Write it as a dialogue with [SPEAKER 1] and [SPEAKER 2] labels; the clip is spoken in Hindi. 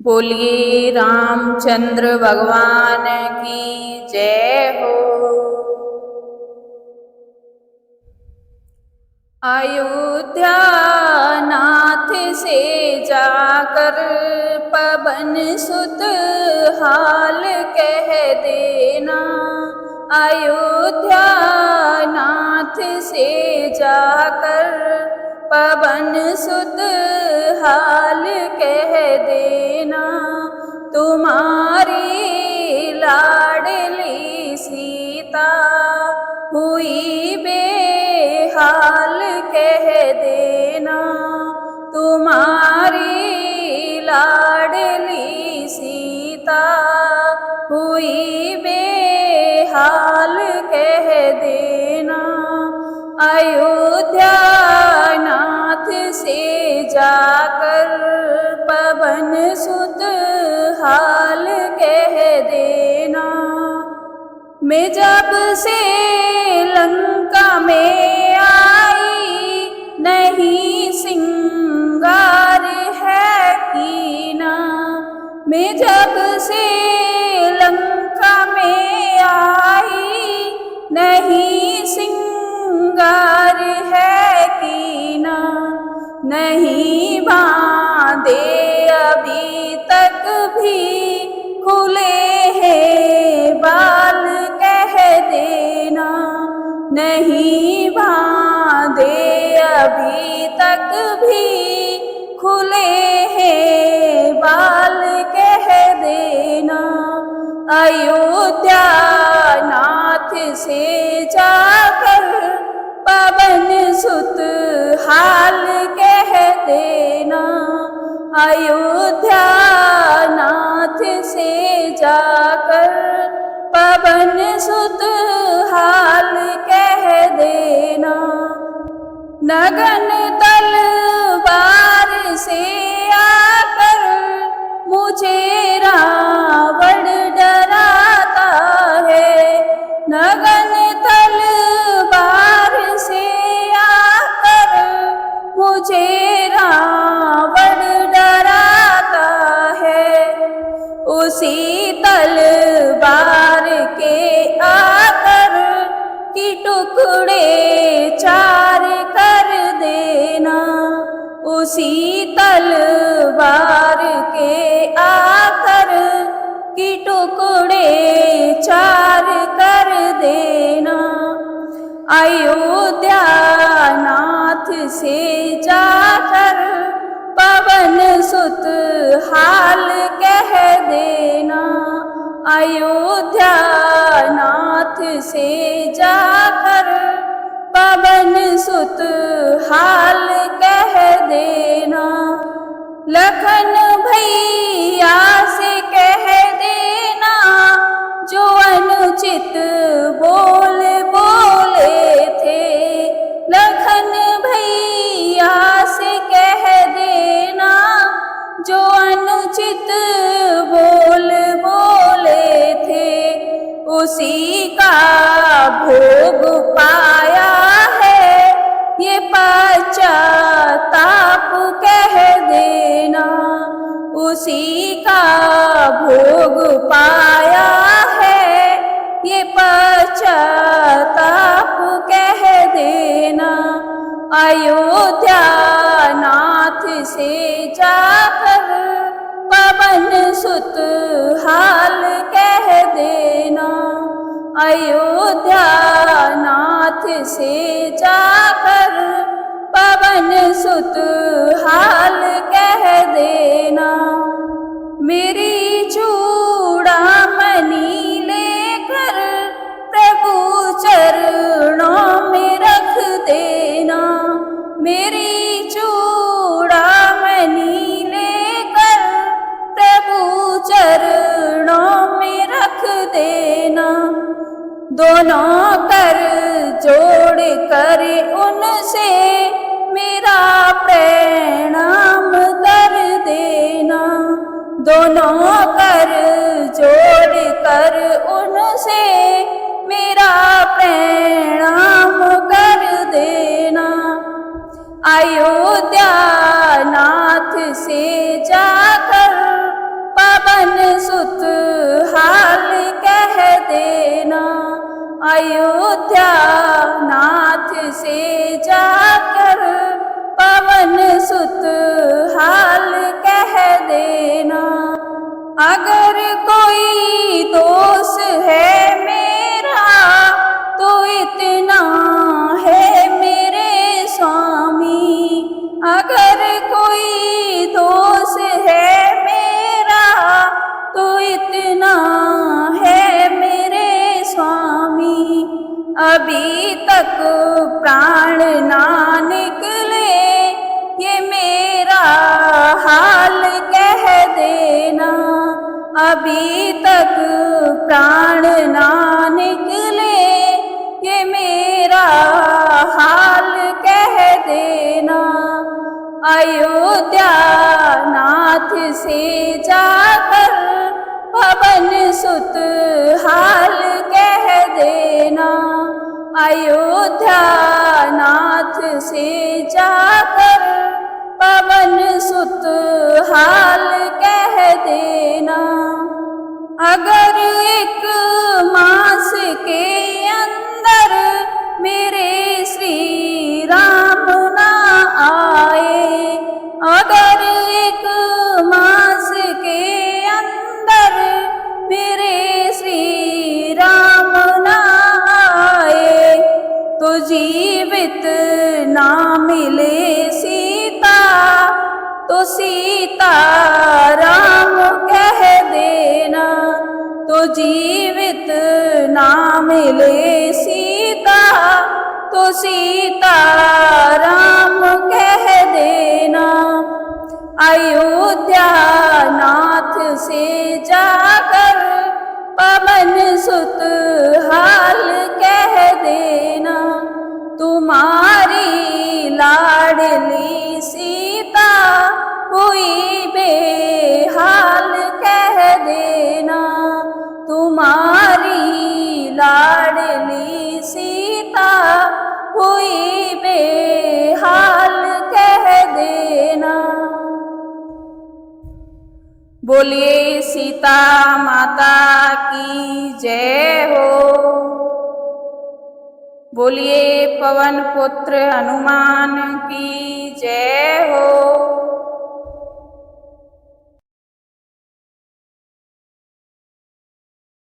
[SPEAKER 1] बोलिए रामचंद्र भगवान की जय हो। अयोध्या नाथ से जाकर पवन सुत हाल कह देना। अयोध्या नाथ से जाकर पवन सुत हाल कह देना। तुम्हारी लाडली सीता हुई बेहाल कह देना। तुम्हारी लाडली सीता हुई बेहाल कह देना। अयोध्या नाथ से जाकर पवन सुत हाल कह देना। मैं जब से लंका में आई नहीं सिंगार है कीना। मैं जब से लंका में आई नहीं सिंगार है कीना। नहीं बांधे अभी तक भी खुले हैं बाल कह देना। नहीं बांधे अभी तक भी खुले हैं बाल कह देना। अयोध्या नाथ से जाकर पवन सुत हाल कह देना। अयोध्या नाथ से जाकर पवन सुत हाल कह देना। नगन तलवार से आकर मुझे रावण डराता है। नगन तलवार से आकर मुझे रावण डराता है। उसी तलवार के आकर कि टुकड़े चार कर देना। उसी तलवार के आकर कि टुकड़े चार कर देना। अयोध्या नाथ से जाकर पवन सुत हाल कह देना। अयोध्या नाथ से जाकर पवन सुत हाल कह देना। लखन भैया से कह देना जो अनुचित बोल बोले थे। लखन भैया से कह देना जो अनुचित बोल बोले थे। उसी का भोग पाया है ये पश्चाताप कह देना। उसी का भोग पाया है ये पश्चाताप कह देना। अयोध्या नाथ से जाकर पवन सुत हाल कह देना। अयोध्या नाथ से जाकर पवन सुत हाल कह देना। मेरी चूड़ामणि लेकर प्रभु चरणों में रख देना। मेरी चूड़ामणि लेकर प्रभु चरणों में रख देना। दोनों कर जोड़ कर उनसे मेरा प्रणाम कर देना। दोनों कर जोड़ कर उनसे मेरा प्रणाम कर देना। अयोध्या नाथ से जाकर पवन सुत हाल कह देना। अयोध्या नाथ से जाकर पवन सुत हाल कह देना। अगर कोई दोष है मेरा तो इतना है मेरे स्वामी। अगर कोई दोष है मेरा तो इतना है मेरे स्वामी। अभी तक प्राण ना निकले ये मेरा हाल कह देना। अभी तक प्राण ना निकले ये मेरा हाल कह देना। अयोध्या नाथ से जाकर पवन सुत हाल कह देना। अयोध्या नाथ से जाकर पवन सुत हाल कह देना। अगर एक मास के अंदर मेरे श्री राम ना आए, अगर एक मास के अंदर मेरे श्री राम ना आए तो जीवित ना मिले सीता तो सीता राम कह देना। तो जीवित ना मिले सीता तो सीता राम कह देना। अयोध्या नाथ से जाकर पवन सुत हाल कह देना। तुम्हारी लाडली सीता हुई बेहाल कह देना। तुम्हारी लाडली सीता हुई बेहाल कह देना। बोलिए सीता माता की जय हो। बोलिए पवन पुत्र हनुमान की जय हो।